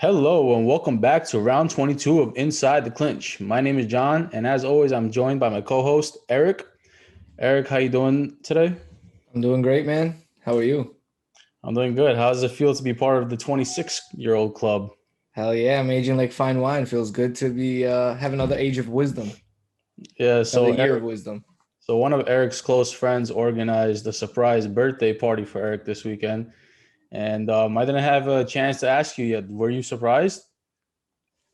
Hello and welcome back to round 22 of Inside the Clinch. My name is John, and as always, I'm joined by my co-host Eric. Eric, how you doing today? I'm doing great, man. How are you? I'm doing good. How does it feel to be part of the 26-year-old club? Hell yeah, I'm aging like fine wine. Feels good to be have another age of wisdom, Yeah, another so year of Eric, wisdom. so one of Eric's close friends organized a surprise birthday party for Eric this weekend, and I didn't have a chance to ask you yet. Were you surprised?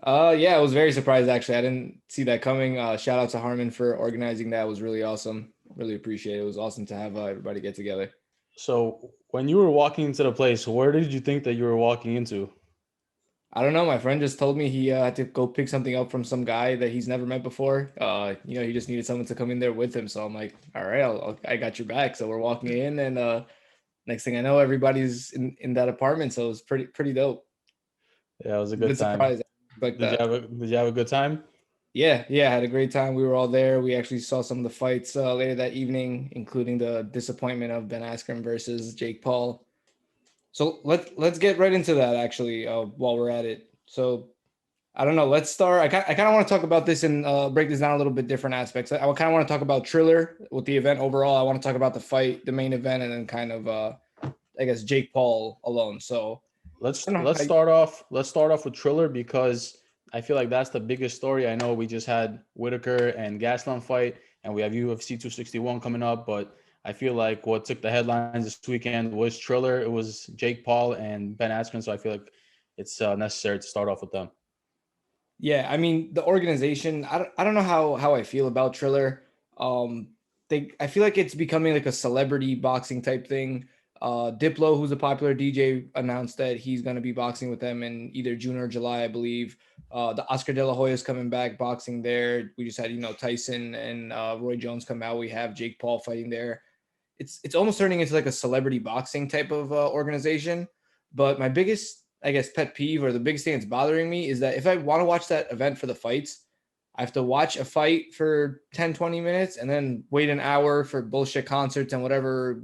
Yeah, I was very surprised actually. I didn't see that coming. Shout out to Harmon for organizing that. It was really awesome. Really appreciate it. It was awesome to have everybody get together. So when you were walking into the place, where did you think that you were walking into? I don't know. My friend just told me he had to go pick something up from some guy that he's never met before. He just needed someone to come in there with him. So I'm like, all right, I got your back. So we're walking in, and next thing I know, everybody's in that apartment. So it was pretty dope. Yeah, it was a good Good time. surprise. Like Did you that. have a good time? Yeah, had a great time. We were all there. We actually saw some of the fights later that evening, including the disappointment of Ben Askren versus Jake Paul. So let's get right into that actually while we're at it. So I don't know. Let's start. I kind of want to talk about this and break this down a little bit different aspects. I kind of want to talk about Triller with the event overall. I want to talk about the fight, the main event, and then kind of I guess Jake Paul alone. So I Let's don't know. let's start off. Let's start off with Triller because I feel like that's the biggest story. I know we just had Whitaker and Gastelum fight, and we have UFC 261 coming up. But I feel like what took the headlines this weekend was Triller. It was Jake Paul and Ben Askren. So I feel like it's necessary to start off with them. Yeah, I mean the organization. I don't know how I feel about Triller. Um, I feel like it's becoming like a celebrity boxing type thing. Diplo, who's a popular DJ, announced that he's going to be boxing with them in either June or July, I believe. The Oscar De La Hoya is coming back boxing there. We just had Tyson and Roy Jones come out. We have Jake Paul fighting there. It's almost turning into like a celebrity boxing type of organization. But my biggest, I guess, pet peeve or the biggest thing that's bothering me is that if I want to watch that event for the fights, I have to watch a fight for 10, 20 minutes and then wait an hour for bullshit concerts and whatever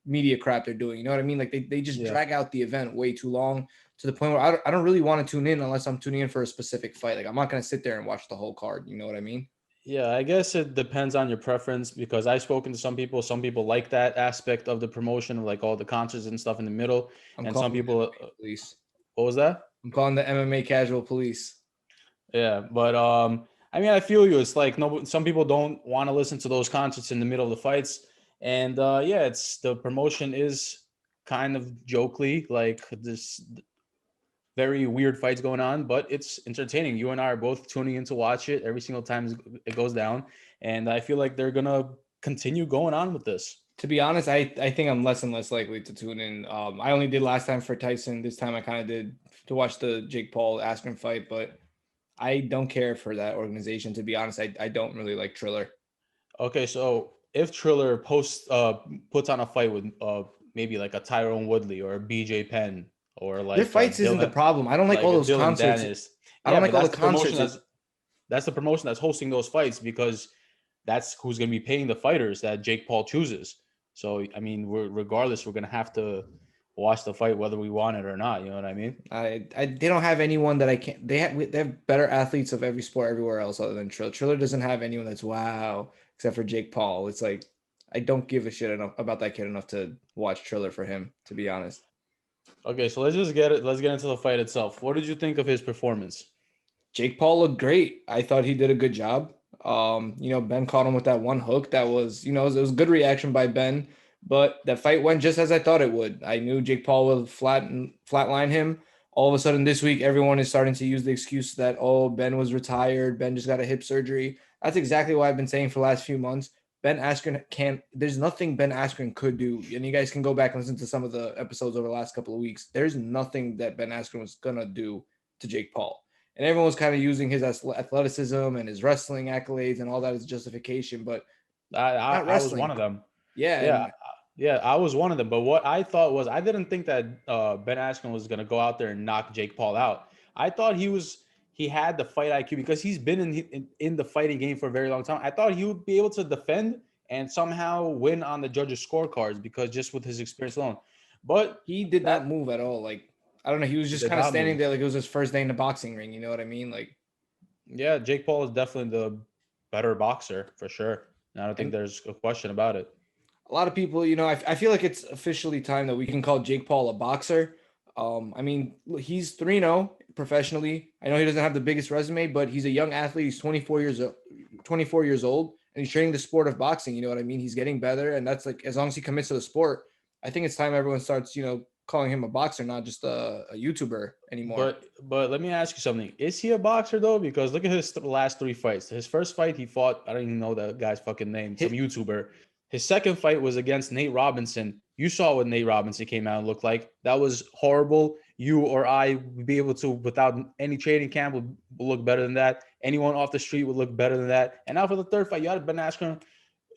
media crap they're doing. You know what I mean? Like they just Yeah. drag out the event way too long to the point where I don't really want to tune in unless I'm tuning in for a specific fight. Like I'm not going to sit there and watch the whole card. You know what I mean? Yeah, I guess it depends on your preference because I've spoken to some people. Some people like that aspect of the promotion, of like all the concerts and stuff in the middle, I'm and some calling the people. MMA police. What was that? I'm calling the MMA casual police. Yeah, but I mean, I feel you. It's like no, some people don't want to listen to those concerts in the middle of the fights, and yeah, it's the promotion is kind of jokely, like this very weird fights going on, but it's entertaining. You and I are both tuning in to watch it every single time it goes down, and I feel like they're gonna continue going on with this. To be honest, I think I'm less and less likely to tune in. I only did last time for Tyson. This time I kind of did to watch the Jake Paul Askren fight, but I don't care for that organization. To be honest, I don't really like Triller. Okay, so if Triller puts on a fight with maybe like a Tyrone Woodley or a BJ Penn or Their like fights isn't the problem. I don't like like all a those Dylan concerts. Dennis. I don't Yeah, like but all the concerts. that's the promotion that's hosting those fights because that's who's going to be paying the fighters that Jake Paul chooses. So I mean, regardless, we're going to have to watch the fight whether we want it or not. You know what I mean? I they don't have anyone that I can't. They have better athletes of every sport everywhere else other than Triller. Triller doesn't have anyone that's wow except for Jake Paul. It's like I don't give a shit enough about that kid enough to watch Triller for him. To be honest. Okay, so let's just get it. Let's get into the fight itself. What did you think of his performance? Jake Paul looked great. I thought he did a good job. Ben caught him with that one hook. That was, it was a good reaction by Ben. But that fight went just as I thought it would. I knew Jake Paul would flatline him. All of a sudden this week, everyone is starting to use the excuse that, oh, Ben was retired. Ben just got a hip surgery. That's exactly what I've been saying for the last few months. Ben Askren can't, there's nothing Ben Askren could do. And you guys can go back and listen to some of the episodes over the last couple of weeks. There's nothing that Ben Askren was going to do to Jake Paul, and everyone was kind of using his athleticism and his wrestling accolades and all that as justification, but not I was one wrestling. of them. Yeah, Yeah, and yeah, I was one of them. But what I thought was, I didn't think that Ben Askren was gonna go out there and knock Jake Paul out. I thought he had the fight IQ because he's been in the fighting game for a very long time. I thought he would be able to defend and somehow win on the judges' scorecards because just with his experience alone. But he did that not move at all. Like I don't know. He was just Did kind of not standing move. there like it was his first day in the boxing ring. You know what I mean? Like, Yeah, Jake Paul is definitely the better boxer for sure. And I don't think and there's a question about it. a lot of people, I feel like it's officially time that we can call Jake Paul a boxer. I mean, he's 3-0 professionally. I know he doesn't have the biggest resume, but he's a young athlete. He's 24 years old, and he's training the sport of boxing. You know what I mean? He's getting better, and that's like as long as he commits to the sport, I think it's time everyone starts, calling him a boxer, not just a YouTuber anymore. But let me ask you something. Is he a boxer though? Because look at his last three fights. His first fight he fought, I don't even know the guy's fucking name, some Hit, YouTuber. His second fight was against Nate Robinson. You saw what Nate Robinson came out and looked like. That was horrible. You or I would be able to, without any training camp, would look better than that. Anyone off the street would look better than that. And now for the third fight, you had Ben Askren.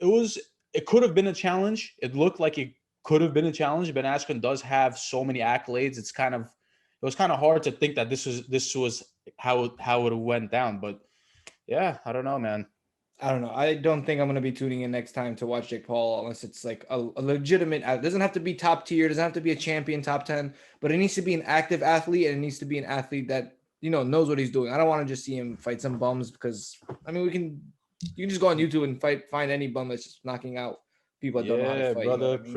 It was it could have been a challenge. It looked like it could have been a challenge. Ben Askren does have so many accolades. It was kind of hard to think that this was how it went down. But yeah, I don't know, man. I don't know. I don't think I'm gonna be tuning in next time to watch Jake Paul unless it's like a legitimate. It doesn't have to be top tier. It doesn't have to be a champion, top 10. But it needs to be an active athlete, and it needs to be an athlete that knows what he's doing. I don't want to just see him fight some bums because I mean you can just go on YouTube and find any bum that's just knocking out people that don't know how to Yeah, fight. You know what brother, I mean?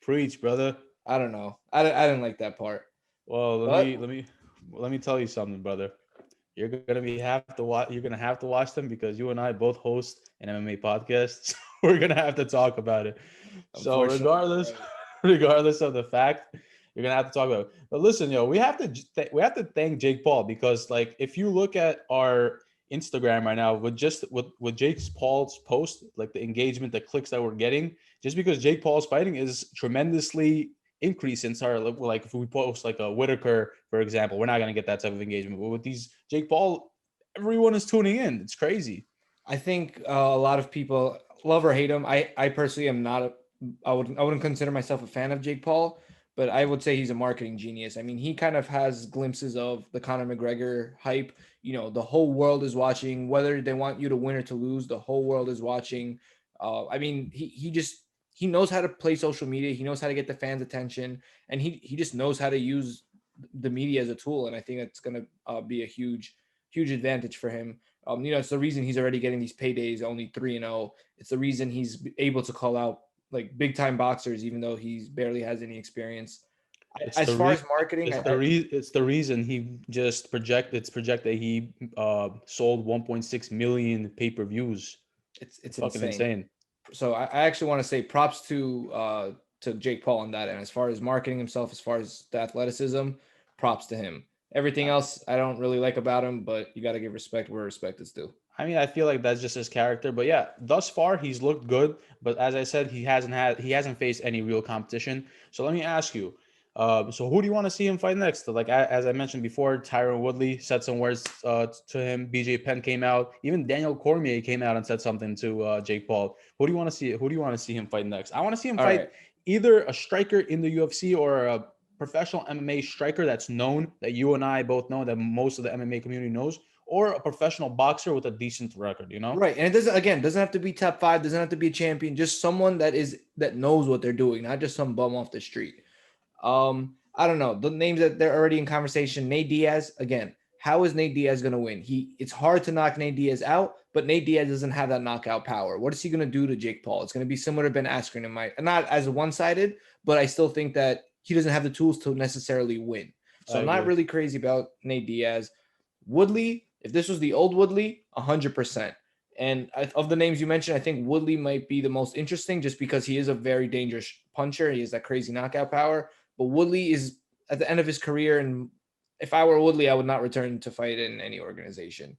preach, brother. I don't know. I didn't like that part. Well, But let me tell you something, brother. You're gonna have to watch them because you and I both host an MMA podcast. So we're gonna have to talk about it. So unfortunately, regardless, right. regardless of the fact, you're gonna have to talk about it. But listen, yo, we have to thank Jake Paul because like if you look at our Instagram right now with Jake Paul's post, like the engagement, the clicks that we're getting, just because Jake Paul's fighting is tremendously increase in our like if we post like a Whitaker, for example, we're not gonna get that type of engagement. But with these Jake Paul, everyone is tuning in. It's crazy. I think a lot of people love or hate him. I personally am not I wouldn't consider myself a fan of Jake Paul, but I would say he's a marketing genius. I mean, he kind of has glimpses of the Conor McGregor hype. The whole world is watching, whether they want you to win or to lose. The whole world is watching. I mean, he knows how to play social media. He knows how to get the fans' attention, and he just knows how to use the media as a tool. And I think that's going to be a huge advantage for him. It's the reason he's already getting these paydays, only 3-0. It's the reason he's able to call out like big time boxers, even though he barely has any experience. It's As the far re as marketing, it's the reason he just it's projected he sold 1.6 million pay-per-views. it's Fucking insane. insane. So I actually want to say props to Jake Paul on that. And as far as marketing himself, as far as the athleticism, props to him. Everything else I don't really like about him, but you got to give respect where respect is due. I mean, I feel like that's just his character. But yeah, thus far he's looked good. But as I said, he hasn't faced any real competition. So let me ask you, so who do you want to see him fight next? Like as I mentioned before, Tyron Woodley said some words to him. BJ Penn came out. Even Daniel Cormier came out and said something to Jake Paul. Who do you want to see? Who do you want to see him fight next? I want to see him All fight right. either a striker in the UFC or a professional MMA striker that's known, that you and I both know, that most of the MMA community knows, or a professional boxer with a decent record, you know? Right. And it doesn't have to be top five, doesn't have to be a champion, just someone that knows what they're doing, not just some bum off the street. I don't know. The names that they're already in conversation, Nate Diaz, again, how is Nate Diaz gonna win? It's hard to knock Nate Diaz out, but Nate Diaz doesn't have that knockout power. What is he gonna do to Jake Paul? It's gonna be similar to Ben Askren in my not as one-sided, but I still think that he doesn't have the tools to necessarily win. So I I'm not agree. really crazy about Nate Diaz. Woodley, if this was the old Woodley, 100%. And of the names you mentioned, I think Woodley might be the most interesting just because he is a very dangerous puncher. He has that crazy knockout power. But Woodley is at the end of his career, and if I were Woodley, I would not return to fight in any organization.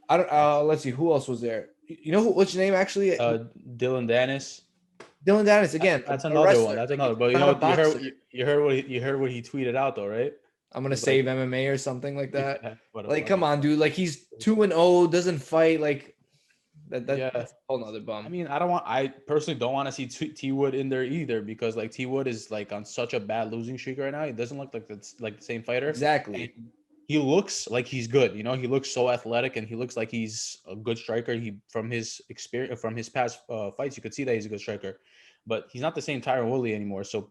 I don't. Let's see who else was there. You know what's your name actually? Dylan Dennis. Dylan Dennis again, That's a another one. wrestler. That's Like, another. But you not a know, boxer. you heard what he tweeted out though, right? I'm It gonna was like, save MMA or something like that. yeah, what a Like, come fucking on, dude. Like he's 2-0, doesn't fight. Like yeah. that's a whole nother I bum. mean, I personally don't want to see T Wood in there either because like T Wood is like on such a bad losing streak right now. He doesn't look like that's like the same fighter, and Exactly. he looks like he's good. You know, he looks so athletic and he looks like he's a good striker. He from his experience from his past fights, you could see that he's a good striker, but he's not the same Tyron Woodley anymore. So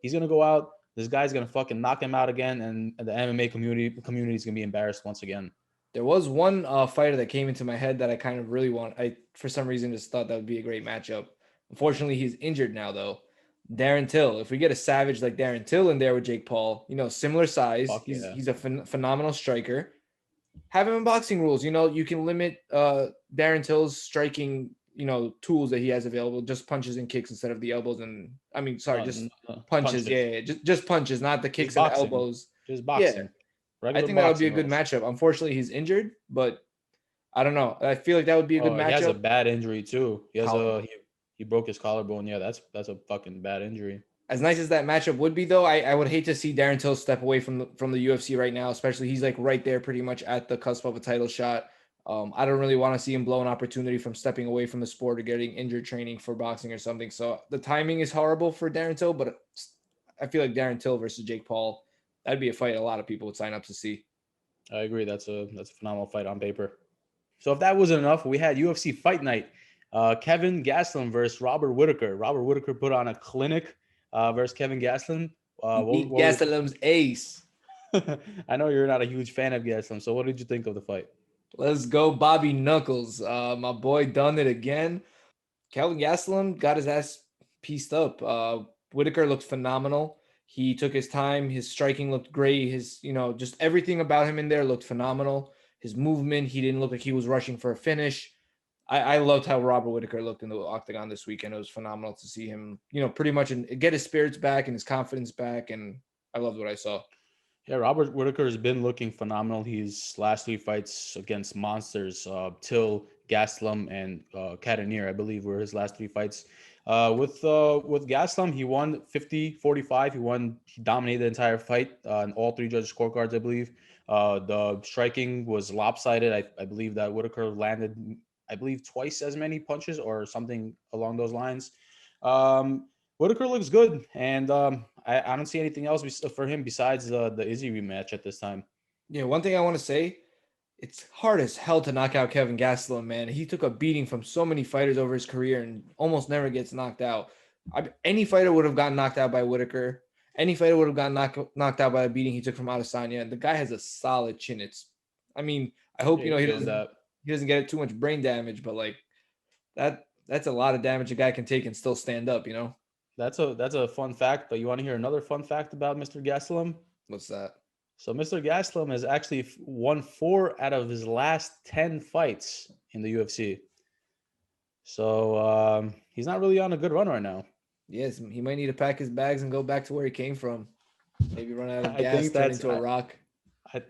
he's gonna go out. this guy's gonna fucking knock him out again, and the MMA community is gonna be embarrassed once again. There was one fighter that came into my head that I kind of really want. I for some reason just thought that would be a great matchup. Unfortunately, he's injured now though. Darren Till. If we get a savage like Darren Till in there with Jake Paul, similar size. Fuck yeah. He's a phenomenal striker. Have him in boxing rules. You can limit Darren Till's striking, tools that he has available. Just punches and kicks instead of the elbows and just punches. Yeah. Just punches, not the kicks and elbows. Just boxing. Yeah. I think that would be a good matchup. Unfortunately, he's injured, but I don't know. I feel like that would be a good matchup. He has a bad injury too. He broke his collarbone. Yeah, that's a fucking bad injury. As nice as that matchup would be, though, I would hate to see Darren Till step away from the UFC right now. Especially he's like right there, pretty much at the cusp of a title shot. I don't really want to see him blow an opportunity from stepping away from the sport or getting injured training for boxing or something. So the timing is horrible for Darren Till, but I feel like Darren Till versus Jake Paul, that'd be a fight a lot of people would sign up to see. I agree. That's a phenomenal fight on paper. So if that wasn't enough, we had UFC Fight Night. Kevin Gastelum versus Robert Whitaker. Robert Whitaker put on a clinic versus Kevin Gastelum. Gastelum's ace. I know you're not a huge fan of Gastelum, so what did you think of the fight? Let's go, Bobby Knuckles. My boy done it again. Kelvin Gastelum got his ass pieced up. Whitaker looked phenomenal. He took his time. His striking looked great. His, just everything about him in there looked phenomenal. His movement, he didn't look like he was rushing for a finish. I loved how Robert Whitaker looked in the octagon this weekend. It was phenomenal to see him, pretty much get his spirits back and his confidence back. And I loved what I saw. Yeah, Robert Whitaker has been looking phenomenal. His last 3 fights against monsters, Till, Gastelum, and Cannonier, I believe, were his last 3 fights. With Gastelum, he won 50-45. He dominated the entire fight in all 3 judges' scorecards, I believe. The striking was lopsided. I believe that Whitaker landed, twice as many punches or something along those lines. Whitaker looks good, and I don't see anything else for him besides the Izzy rematch at this time. Yeah, one thing I want to say, it's hard as hell to knock out Kevin Gastelum, man. He took a beating from so many fighters over his career and almost never gets knocked out. Any fighter would have gotten knocked out by Whitaker. Any fighter would have gotten knocked out by a beating he took from Adesanya. And the guy has a solid chin. I hope he doesn't get too much brain damage, but like that's a lot of damage a guy can take and still stand up. That's a fun fact. But you want to hear another fun fact about Mr. Gastelum? What's that? So Mr. Gastelum has actually won 4 out of his last 10 fights in the UFC. So he's not really on a good run right now. Yes, he might need to pack his bags and go back to where he came from. Maybe run out of gas, turn into a rock.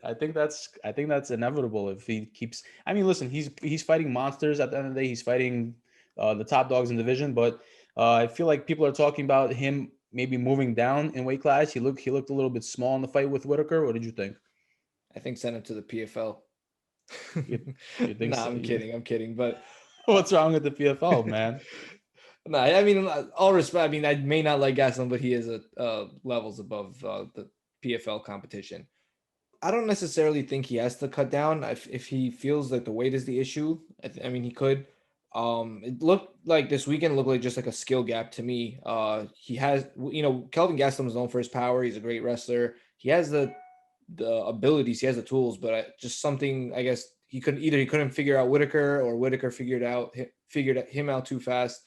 I think that's inevitable if he keeps. I mean, listen, he's fighting monsters at the end of the day. He's fighting the top dogs in the division, but I feel like people are talking about him maybe moving down in weight class. He looked a little bit small in the fight with Whitaker. What did you think? I think send him to the PFL. You think no, I'm kidding. But what's wrong with the PFL, man? No, I mean, all respect. I mean, I may not like Gastelum, but he is levels above the PFL competition. I don't necessarily think he has to cut down if he feels that the weight is the issue. I mean, he could. It looked like this weekend looked like just like a skill gap to me. He has, Kelvin Gastelum is known for his power. He's a great wrestler. He has the abilities. He has the tools, but just something, I guess he couldn't figure out Whitaker, or Whitaker figured him out too fast.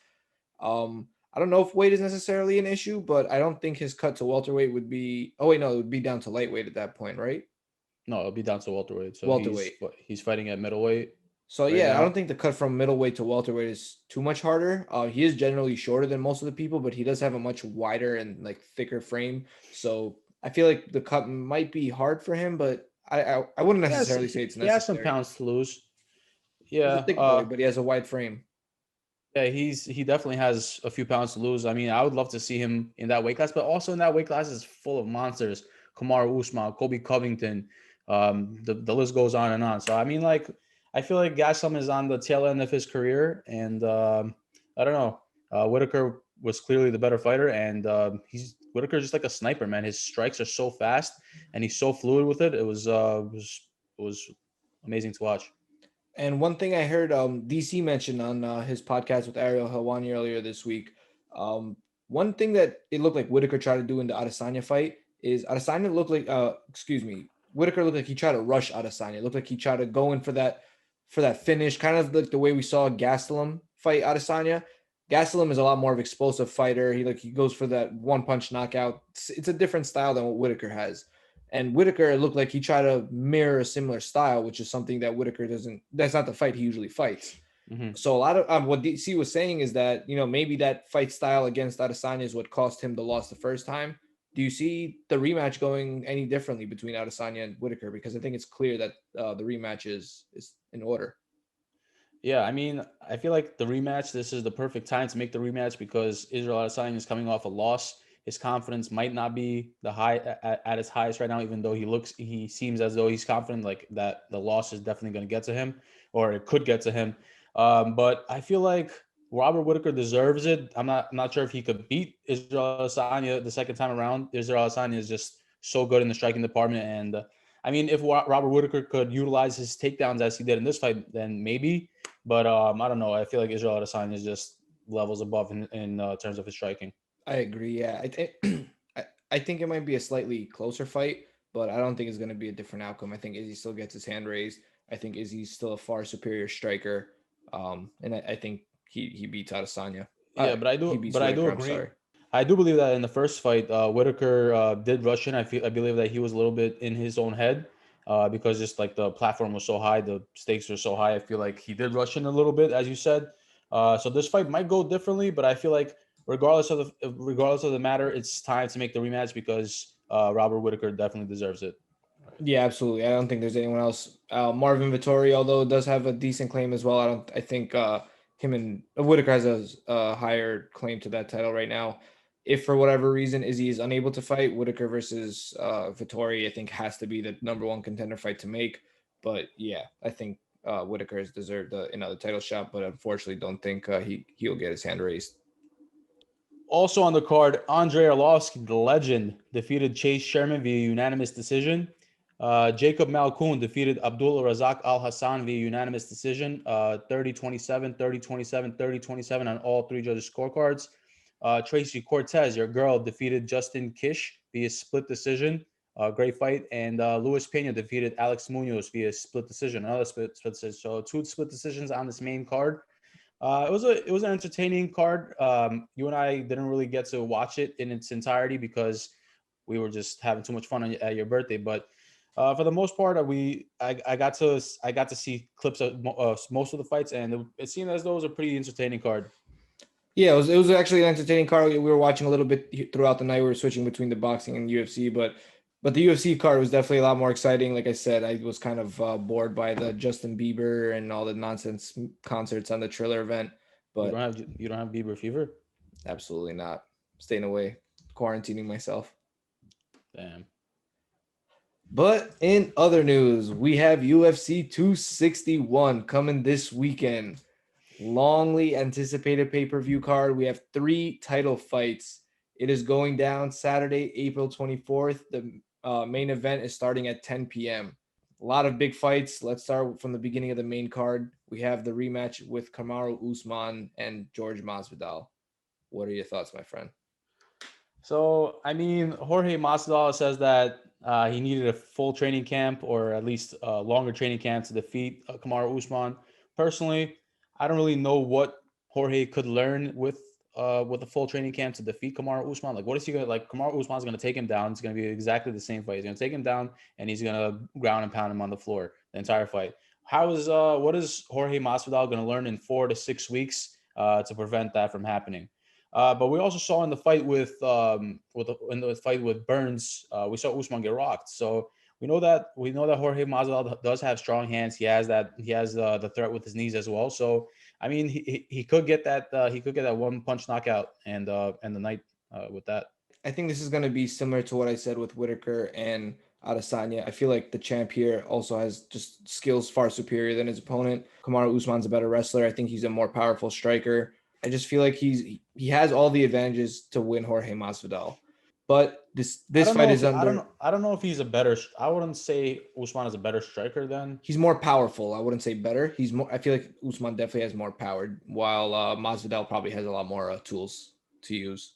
I don't know if weight is necessarily an issue, but I don't think his cut to welterweight would be. Oh wait, no, it would be down to lightweight at that point, right? No, it'll be down to welterweight. So welterweight. He's fighting at middleweight. So right now. I don't think the cut from middleweight to welterweight is too much harder. He is generally shorter than most of the people, but he does have a much wider and like thicker frame. So I feel like the cut might be hard for him, but I wouldn't necessarily say it's necessary. He has some pounds to lose. Yeah, he's a thick boy, but he has a wide frame. Yeah, he definitely has a few pounds to lose. I mean, I would love to see him in that weight class, but also in that weight class is full of monsters. Kamaru Usman, Kobe Covington, the list goes on and on. So I mean, like, I feel like Gastelum is on the tail end of his career, and I don't know. Whitaker was clearly the better fighter, and Whitaker's just like a sniper, man. His strikes are so fast, and he's so fluid with it. It was amazing to watch. And one thing I heard DC mention on his podcast with Ariel Helwani earlier this week, one thing that it looked like Whitaker tried to do in the Adesanya fight is Adesanya looked like Whitaker looked like he tried to rush Adesanya. It looked like he tried to go in for that finish, kind of like the way we saw Gastelum fight Adesanya. Gastelum is a lot more of an explosive fighter. He goes for that one punch knockout. It's a different style than what Whitaker has. And Whitaker looked like he tried to mirror a similar style, which is something that Whitaker doesn't. That's not the fight he usually fights. Mm-hmm. So a lot of what DC was saying is that maybe that fight style against Adesanya is what cost him the loss the first time. Do you see the rematch going any differently between Adesanya and Whitaker? Because I think it's clear that the rematch is in order. Yeah, I mean, I feel like the rematch, this is the perfect time to make the rematch because Israel Adesanya is coming off a loss. His confidence might not be at its highest right now, even though he seems as though he's confident, like that the loss is definitely going to get to him, or it could get to him. But I feel like Robert Whitaker deserves it. I'm not sure if he could beat Israel Adesanya the second time around. Israel Adesanya is just so good in the striking department, and I mean, if Robert Whitaker could utilize his takedowns as he did in this fight, then maybe. But I don't know. I feel like Israel Adesanya is just levels above in terms of his striking. I agree. Yeah, I think it might be a slightly closer fight, but I don't think it's going to be a different outcome. I think Izzy still gets his hand raised. I think Izzy's still a far superior striker, and I think he beats Adesanya. Yeah, but He beats I do Whitaker. I'm agree. sorry. I do believe that in the first fight, Whitaker did rush in. I believe that he was a little bit in his own head because just like the platform was so high, the stakes were so high. I feel like he did rush in a little bit, as you said. So this fight might go differently, but I feel like regardless of the matter, it's time to make the rematch because Robert Whitaker definitely deserves it. Yeah, absolutely. I don't think there's anyone else. Marvin Vittori, although does have a decent claim as well. I think him and Whitaker has a higher claim to that title right now. If for whatever reason Izzy is unable to fight, Whitaker versus Vittori, I think has to be the number one contender fight to make. But yeah, I think Whitaker has deserved another title shot, but unfortunately, don't think he'll get his hand raised. Also on the card, Andrei Arlovski, the legend, defeated Chase Sherman via unanimous decision. Jacob Malkoun defeated Abdullah Razak Al Hassan via unanimous decision, 30-27, 30-27, 30-27 on all three judges' scorecards. Tracy Cortez, your girl, defeated Justin Kish via split decision. Great fight. And Luis Pena defeated Alex Munoz via split decision, another split decision. So two split decisions on this main card. It was an entertaining card. You and I didn't really get to watch it in its entirety because we were just having too much fun at your birthday. But for the most part, I got to see clips of most of the fights, and it seemed as though it was a pretty entertaining card. Yeah, it was actually an entertaining card. We were watching a little bit throughout the night. We were switching between the boxing and UFC, but the UFC card was definitely a lot more exciting. Like I said, I was kind of bored by the Justin Bieber and all the nonsense concerts on the Triller event, but You don't have Bieber fever? absolutely not. Staying away, quarantining myself. Damn. But in other news, we have UFC 261 coming this weekend. Longly anticipated pay-per-view card. We have 3 title fights. It is going down Saturday, April 24th. The main event is starting at 10 p.m. A lot of big fights. Let's start from the beginning of the main card. We have the rematch with Kamaru Usman and George Masvidal. What are your thoughts, my friend? So, I mean, Jorge Masvidal says that he needed a full training camp or at least a longer training camp to defeat Kamaru Usman. Personally, I don't really know what Jorge could learn with a full training camp to defeat Kamaru Usman. Like, what is he gonna like? Kamaru Usman's gonna take him down. It's gonna be exactly the same fight. He's gonna take him down and he's gonna ground and pound him on the floor the entire fight. What is Jorge Masvidal gonna learn in 4 to 6 weeks to prevent that from happening? But we also saw in the fight in the fight with Burns, we saw Usman get rocked. So we know that Jorge Masvidal does have strong hands. He has the threat with his knees as well. So I mean he could get that one punch knockout and the night with that. I think this is going to be similar to what I said with Whitaker and Adesanya. I feel like the champ here also has just skills far superior than his opponent. Kamaru Usman's a better wrestler. I think he's a more powerful striker. I just feel like he has all the advantages to win Jorge Masvidal. But this fight is under. I don't know if he's a better. I wouldn't say Usman is a better striker than. He's more powerful. I wouldn't say better. He's more. I feel like Usman definitely has more power, while Masvidal probably has a lot more tools to use.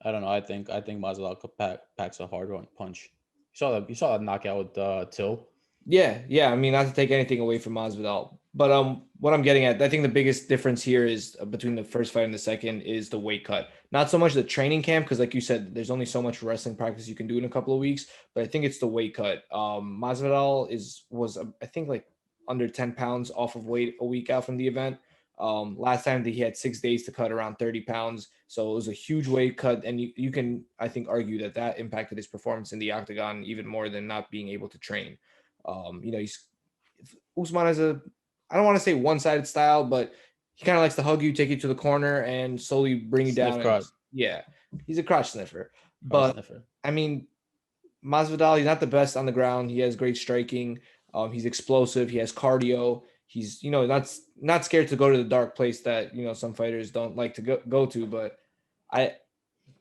I don't know. I think Masvidal packs a hard one punch. You saw that knockout with Till. Yeah. I mean, not to take anything away from Masvidal, but what I'm getting at, I think the biggest difference here is between the first fight and the second is the weight cut. Not so much the training camp, because like you said, there's only so much wrestling practice you can do in a couple of weeks. But I think it's the weight cut. Masvidal was I think like under 10 pounds off of weight a week out from the event. Last time that he had 6 days to cut around 30 pounds. So it was a huge weight cut. And you can, I think, argue that that impacted his performance in the octagon even more than not being able to train. He's Usman has I don't want to say one-sided style, but he kind of likes to hug you, take you to the corner, and slowly bring you Sniff down. And crowd. yeah, he's a crotch sniffer. Crowd But sniffer. I mean, Masvidal, he's not the best on the ground. He has great striking. He's explosive. He has cardio. He's not scared to go to the dark place that some fighters don't like to go to. But I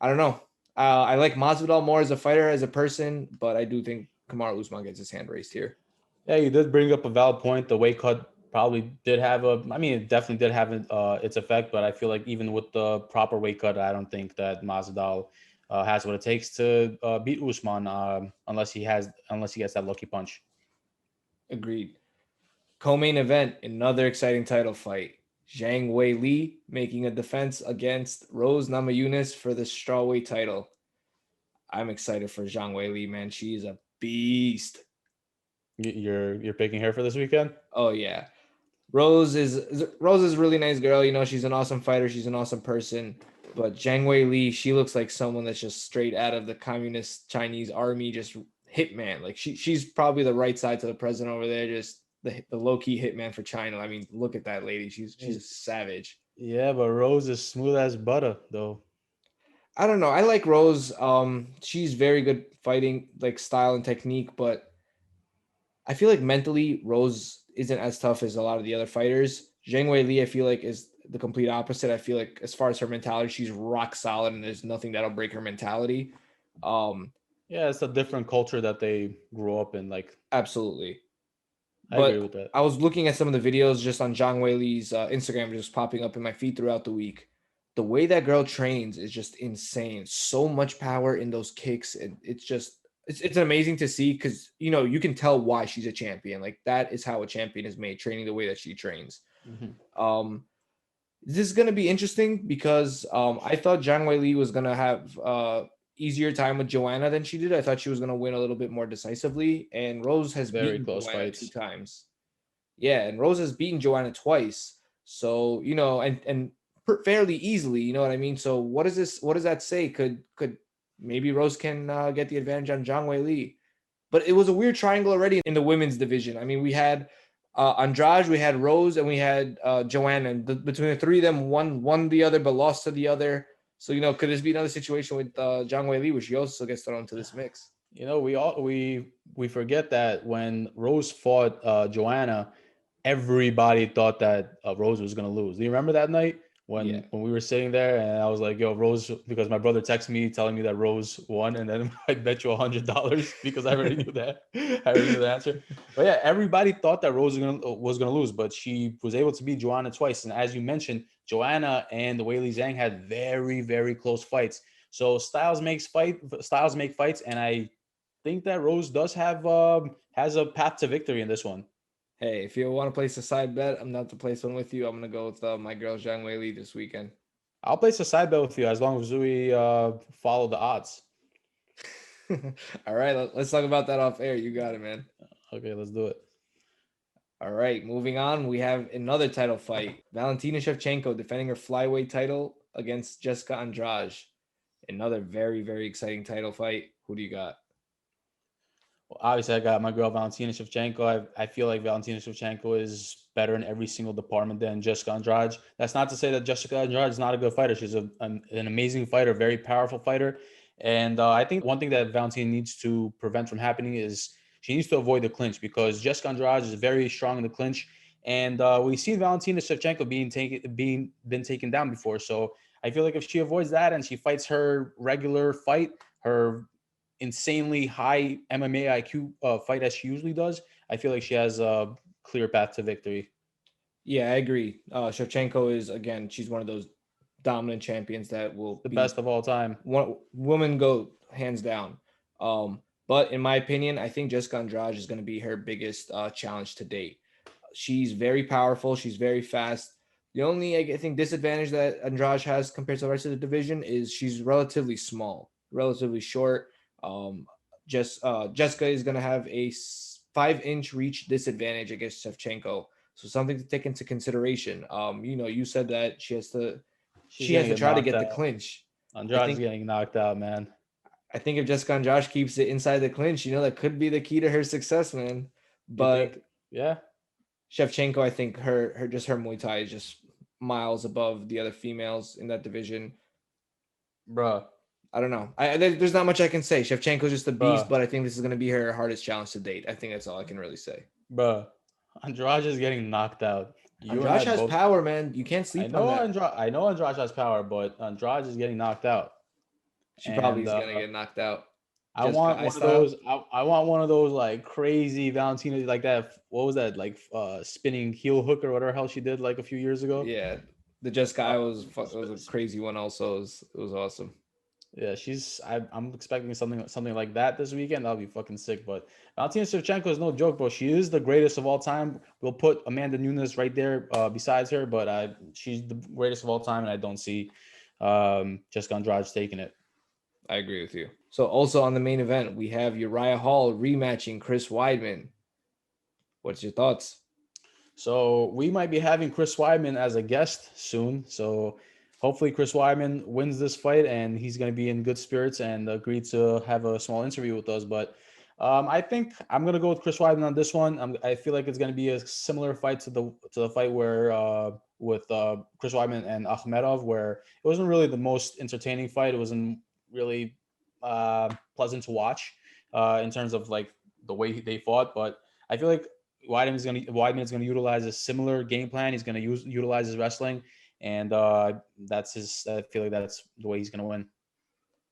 I don't know. I like Masvidal more as a fighter, as a person, but I do think Kamaru Usman gets his hand raised here. Yeah, you did bring up a valid point. The weight cut probably did have it definitely did have its effect, but I feel like even with the proper weight cut, I don't think that Masvidal has what it takes to beat Usman unless he gets that lucky punch. Agreed. Co-main event, another exciting title fight. Zhang Wei Li making a defense against Rose Namajunas for the strawweight title. I'm excited for Zhang Wei Li, man. She is a beast. You're picking her for this weekend? Oh yeah. Rose is a really nice girl. She's an awesome fighter. She's an awesome person. But Zhang Wei Li, she looks like someone that's just straight out of the communist Chinese army, just hitman. Like she's probably the right side to the president over there, just the low key hitman for China. I mean, look at that lady. She's a savage. Yeah, but Rose is smooth as butter, though. I don't know. I like Rose. She's very good fighting, like style and technique, but I feel like mentally Rose isn't as tough as a lot of the other fighters. Zhang Wei Li, I feel like, is the complete opposite. I feel like as far as her mentality, she's rock solid, and there's nothing that'll break her mentality. Um, Yeah, it's a different culture that they grew up in. Like, Absolutely. I agree But with that. I was looking at some of the videos just on Zhang Wei Li's Instagram, just popping up in my feed throughout the week. The way that girl trains is just insane. So much power in those kicks, and it's amazing to see because you can tell why she's a champion. Like that is how a champion is made, training the way that she trains. Mhm. Um, this is going to be interesting because I thought Zhang Wei Li was going to have easier time with Joanna than she did. I thought she was going to win a little bit more decisively, and Rose has Very beaten close Joanna two fights. times. Yeah, and Rose has beaten Joanna twice. So, and fairly easily, you know what I mean? So what is this? What does that say? Could maybe Rose can get the advantage on Zhang Wei Li? But it was a weird triangle already in the women's division. I mean, we had Andrade, we had Rose, and we had Joanna. And between the three of them, one won the other but lost to the other. So, could this be another situation with Zhang Wei Li, where she also gets thrown into this mix? We forget that when Rose fought Joanna, everybody thought that Rose was gonna lose. Do you remember that night Yeah. when we were sitting there and I was like, "Yo, Rose," because my brother texted me telling me that Rose won, and then I bet you $100 because I already knew that. I already knew the answer. But yeah, everybody thought that Rose was gonna lose, but she was able to beat Joanna twice. And as you mentioned, Joanna and the Weili Zhang had very, very close fights. So styles make fights, and I think that Rose does have has a path to victory in this one. Hey, if you want to place a side bet, I'm not to place one with you. I'm gonna go with my girl Zhang Wei Li this weekend. I'll place a side bet with you as long as we follow the odds. All right, let's talk about that off air. You got it, man. Okay, let's do it. All right, moving on. We have another title fight. Valentina Shevchenko defending her flyweight title against Jessica Andrade. Another very, very exciting title fight. Who do you got? Well, obviously, I got my girl Valentina Shevchenko. I feel like Valentina Shevchenko is better in every single department than Jessica Andrade. That's not to say that Jessica Andrade is not a good fighter. She's an amazing fighter, very powerful fighter. And I think one thing that Valentina needs to prevent from happening is she needs to avoid the clinch because Jessica Andrade is very strong in the clinch. And we've seen Valentina Shevchenko been taken down before. So I feel like if she avoids that and she fights her regular fight, her insanely high MMA IQ fight as she usually does, I feel like she has a clear path to victory. Yeah, I agree. Shevchenko is, again, she's one of those dominant champions that will The be best of all time. women go hands down. But in my opinion, I think Jessica Andrade is going to be her biggest challenge to date. She's very powerful. She's very fast. The only, I think, disadvantage that Andrade has compared to the rest of the division is she's relatively small, relatively short. Um, Jessica is going to have a 5-inch reach disadvantage against Shevchenko. So something to take into consideration. You said that She's she has gonna to get try to knocked get the out. clinch. I Andrade's think getting knocked out, man. I think if Jessica Andrade keeps it inside the clinch, that could be the key to her success, man. You But think? Yeah, Shevchenko, I think her Muay Thai is just miles above the other females in that division. bruh, I don't know. There's not much I can say. Shevchenko's just a beast, bruh, but I think this is going to be her hardest challenge to date. I think that's all I can really say. bruh. Andrade is getting knocked out. You and Andrade I has both. power, man. You can't sleep on that. I know Andrade has power, but Andrade is getting knocked out. She probably And is going to get knocked out. I Jessica want I one of style. those. I want one of those like crazy Valentina, like that. What was that? Like spinning heel hook or whatever hell she did like a few years ago. Yeah, the Jessica Uh, I was a crazy one. Also, it was awesome. Yeah, I'm expecting something like that this weekend. That'll be fucking sick. But Valentina Shevchenko is no joke, bro. She is the greatest of all time. We'll put Amanda Nunes right there besides her, but she's the greatest of all time, and I don't see Jessica Andrade taking it. I agree with you. So also on the main event, we have Uriah Hall rematching Chris Weidman. What's your thoughts? So we might be having Chris Weidman as a guest soon. So hopefully Chris Weidman wins this fight and he's going to be in good spirits and agreed to have a small interview with us. But I think I'm going to go with Chris Weidman on this one. I feel like it's going to be a similar fight to the fight where with Chris Weidman and Akhmedov, where it wasn't really the most entertaining fight. It wasn't really pleasant to watch in terms of like the way they fought. But I feel like Weidman is gonna utilize a similar game plan. He's gonna utilize his wrestling, and that's his. I feel like that's the way he's gonna win.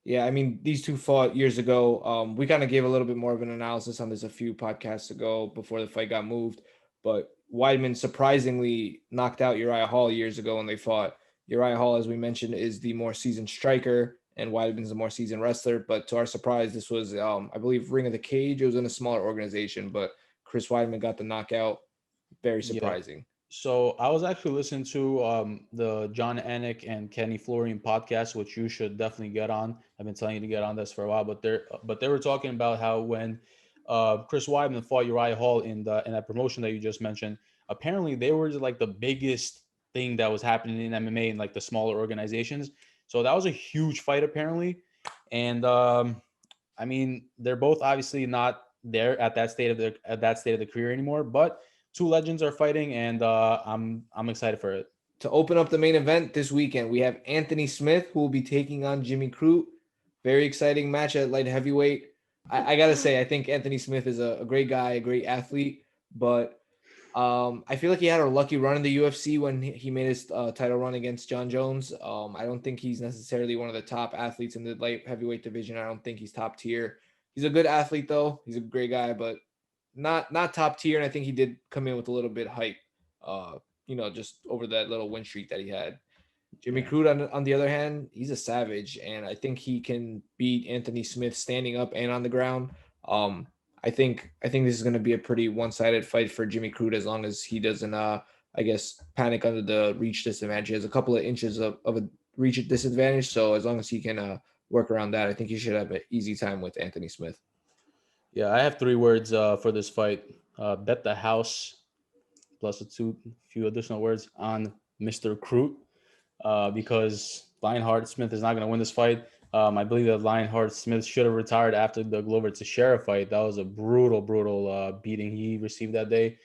Yeah, I mean, these two fought years ago. We kind of gave a little bit more of an analysis on this a few podcasts ago before the fight got moved. But Weidman surprisingly knocked out Uriah Hall years ago when they fought. Uriah Hall, as we mentioned, is the more seasoned striker, and Weidman's the more seasoned wrestler. But to our surprise, this was, I believe, Ring of the Cage. It was in a smaller organization, but Chris Weidman got the knockout. Very Yeah. surprising. So I was actually listening to the John Anik and Kenny Florian podcast, which you should definitely get on. I've been telling you to get on this for a while, but they were talking about how when Chris Weidman fought Uriah Hall in that promotion that you just mentioned, apparently they were like the biggest thing that was happening in MMA in like the smaller organizations. So that was a huge fight apparently, and I mean they're both obviously not there at that state of the career anymore, but two legends are fighting, and I'm excited for it. To open up the main event this weekend, we have Anthony Smith, who will be taking on Jimmy Crute. Very exciting match at light heavyweight. I gotta say, I think Anthony Smith is a great guy, a great athlete, but I feel like he had a lucky run in the UFC when he made his title run against John Jones. I don't think he's necessarily one of the top athletes in the light heavyweight division. I don't think he's top tier. He's a good athlete though. He's a great guy, but not top tier. And I think he did come in with a little bit hype. Just over that little win streak that he had. Jimmy Yeah. Crute, on the other hand, he's a savage, and I think he can beat Anthony Smith standing up and on the ground. Um, I think this is going to be a pretty one-sided fight for Jimmy Crute as long as he doesn't, I guess, panic under the reach disadvantage. He has a couple of inches of a reach disadvantage, so as long as he can work around that, I think he should have an easy time with Anthony Smith. Yeah, I have 3 words for this fight. Bet the house plus a few additional words on Mr. Crute because Lionheart Smith is not going to win this fight. I believe that Lionheart Smith should have retired after the Glover Teixeira fight. That was a brutal beating he received that day.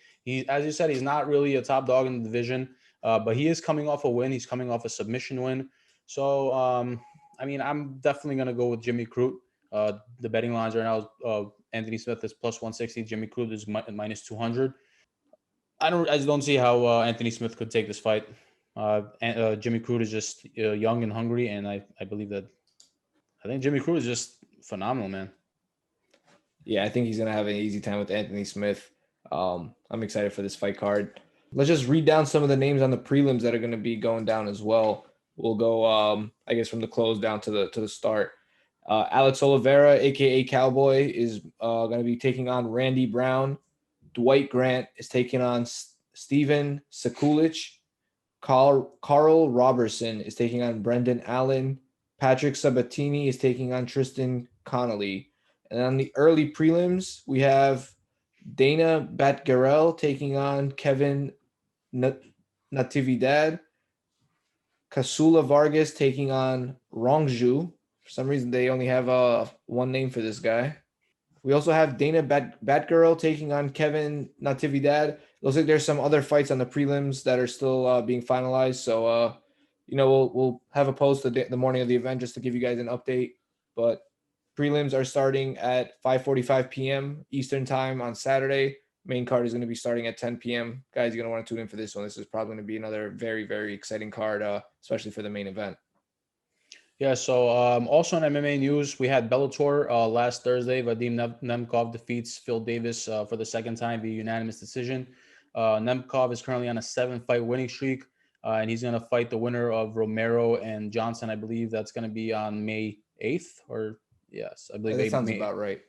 As you said, he's not really a top dog in the division, but he is coming off a win. He's coming off a submission win. So, I mean, I'm definitely going to go with Jimmy Crute. The betting lines right now, Anthony Smith is plus 160. Jimmy Crute is minus 200. I just don't see how Anthony Smith could take this fight. Jimmy Crute is just young and hungry, and I believe that I think Jimmy Crute is just phenomenal, man. Yeah, I think he's gonna have an easy time with Anthony Smith. I'm excited for this fight card. Let's just read down some of the names on the prelims that are going to be going down as well. We'll go, I guess, from the close down to the start. Alex Oliveira, aka Cowboy, is going to be taking on Randy Brown. Dwight Grant is taking on Steven Sekulic. Carl Robertson is taking on Brendan Allen. Patrick Sabatini is taking on Tristan Connolly. And on the early prelims, we have Dana Batgarel taking on Kevin Natividad. Kasula Vargas taking on Rongju. For some reason, they only have one name for this guy. We also have Dana Batgirl taking on Kevin Natividad. Looks like there's some other fights on the prelims that are still being finalized. So, we'll have a post the morning of the event just to give you guys an update. But prelims are starting at 5:45 p.m. Eastern time on Saturday. Main card is going to be starting at 10 p.m. Guys, you're going to want to tune in for this one. This is probably going to be another very, very exciting card, especially for the main event. Yeah, so also in MMA news, we had Bellator last Thursday. Vadim Nemkov defeats Phil Davis for the second time via unanimous decision. Nemkov is currently on a 7-fight winning streak, and he's going to fight the winner of Romero and Johnson. I believe that's going to be on May 8th, or yes, I believe That sounds May 8th. about right.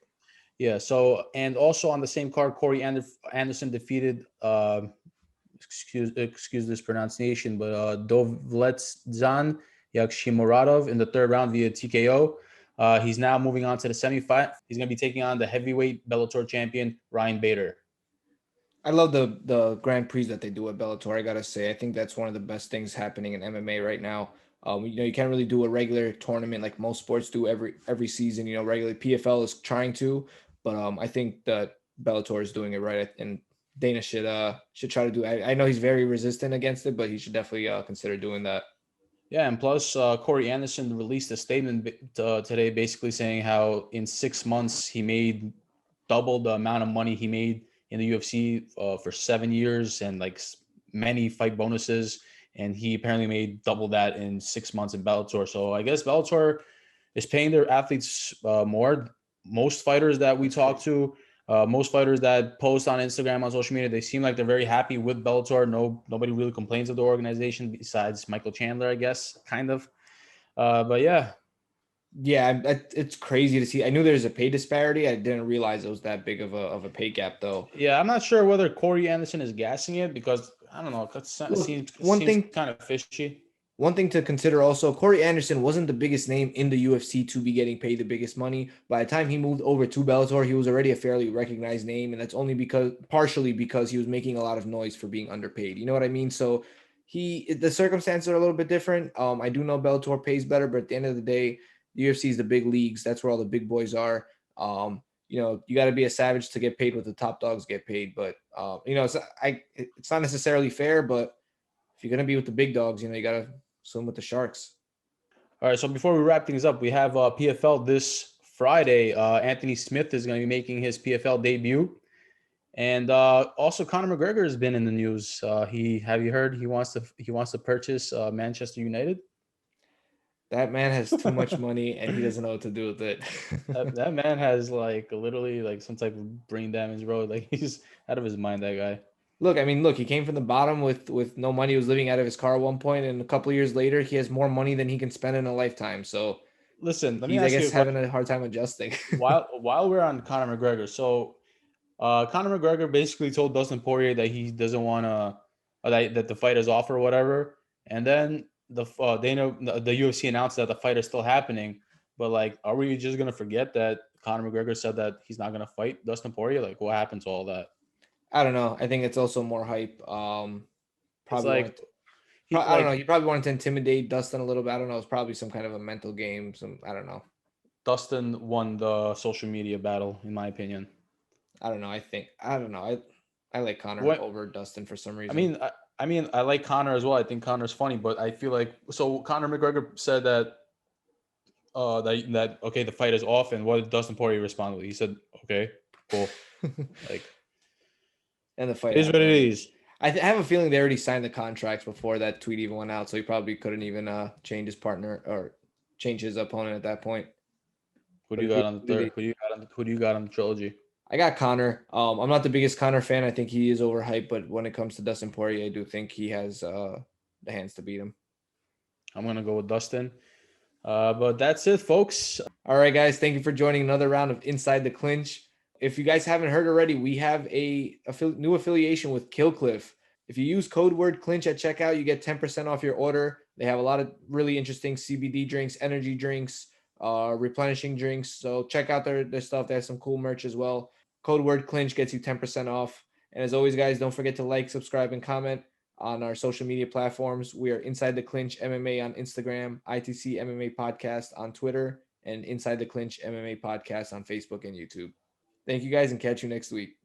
Yeah, so, and also on the same card, Corey Anderson defeated, excuse this pronunciation, but Dovletzan Yakshimuradov in the third round via TKO. He's now moving on to the semifinal. He's going to be taking on the heavyweight Bellator champion, Ryan Bader. I love the Grand Prix that they do at Bellator. I gotta say, I think that's one of the best things happening in MMA right now. You can't really do a regular tournament like most sports do every season. Regularly PFL is trying to, but I think that Bellator is doing it right, and Dana should try to do. I know he's very resistant against it, but he should definitely consider doing that. Yeah, and plus Corey Anderson released a statement today, basically saying how in 6 months he made double the amount of money he made in the UFC for 7 years, and like many fight bonuses. And he apparently made double that in 6 months in Bellator. So I guess Bellator is paying their athletes more. Most fighters that we talk to, most fighters that post on Instagram, on social media, they seem like they're very happy with Bellator. Nobody really complains of the organization besides Michael Chandler, I guess, kind of. But yeah. Yeah, it's crazy to see. I knew there's a pay disparity. I didn't realize it was that big of a pay gap, though. Yeah, I'm not sure whether Corey Anderson is gassing it because I don't know. It seems kind of fishy. One thing to consider also, Corey Anderson wasn't the biggest name in the UFC to be getting paid the biggest money. By the time he moved over to Bellator, he was already a fairly recognized name, and that's only partially because he was making a lot of noise for being underpaid. You know what I mean? So the circumstances are a little bit different. I do know Bellator pays better, but at the end of the day, the UFC is the big leagues. That's where all the big boys are. You got to be a savage to get paid what the top dogs get paid. But it's not necessarily fair. But if you're gonna be with the big dogs, you got to swim with the sharks. All right. So before we wrap things up, we have PFL this Friday. Anthony Smith is going to be making his PFL debut, and also Conor McGregor has been in the news. Have you heard he wants to purchase Manchester United? That man has too much money and he doesn't know what to do with it. that man has literally some type of brain damage, bro. Like he's out of his mind, that guy. Look, he came from the bottom with no money. He was living out of his car at one point, and a couple of years later, he has more money than he can spend in a lifetime. So, listen, let me he's, ask I guess, you having a hard time adjusting. while we're on Conor McGregor, so Conor McGregor basically told Dustin Poirier that he doesn't want to that the fight is off or whatever, and then the UFC announced that the fight is still happening. But are we just gonna forget that Conor McGregor said that he's not gonna fight Dustin Poirier? Like, what happened to all that? I don't know. I think it's also more hype. It's I don't know. He probably wanted to intimidate Dustin a little bit. I don't know. It's probably some kind of a mental game. I don't know. Dustin won the social media battle, in my opinion. I don't know. I don't know. I like Conor over Dustin for some reason. I like Conor as well. I think Conor's funny, but I feel like Conor McGregor said that okay, the fight is off, and what did Dustin Poirier respond with? He said, okay, cool. And the fight is what it is. I have a feeling they already signed the contracts before that tweet even went out, so he probably couldn't even change his partner or change his opponent at that point. Who do you got on the third? Who do you got on the trilogy? I got Conor. I'm not the biggest Conor fan. I think he is overhyped, but when it comes to Dustin Poirier, I do think he has the hands to beat him. I'm gonna go with Dustin. But that's it, folks. All right, guys. Thank you for joining another round of Inside the Clinch. If you guys haven't heard already, we have a new affiliation with Killcliff. If you use code word Clinch at checkout, you get 10% off your order. They have a lot of really interesting CBD drinks, energy drinks, replenishing drinks. So check out their stuff. They have some cool merch as well. Code word Clinch gets you 10% off. And as always, guys, don't forget to like, subscribe, and comment on our social media platforms. We are Inside the Clinch MMA on Instagram, ITC MMA Podcast on Twitter, and Inside the Clinch MMA Podcast on Facebook and YouTube. Thank you guys, and catch you next week.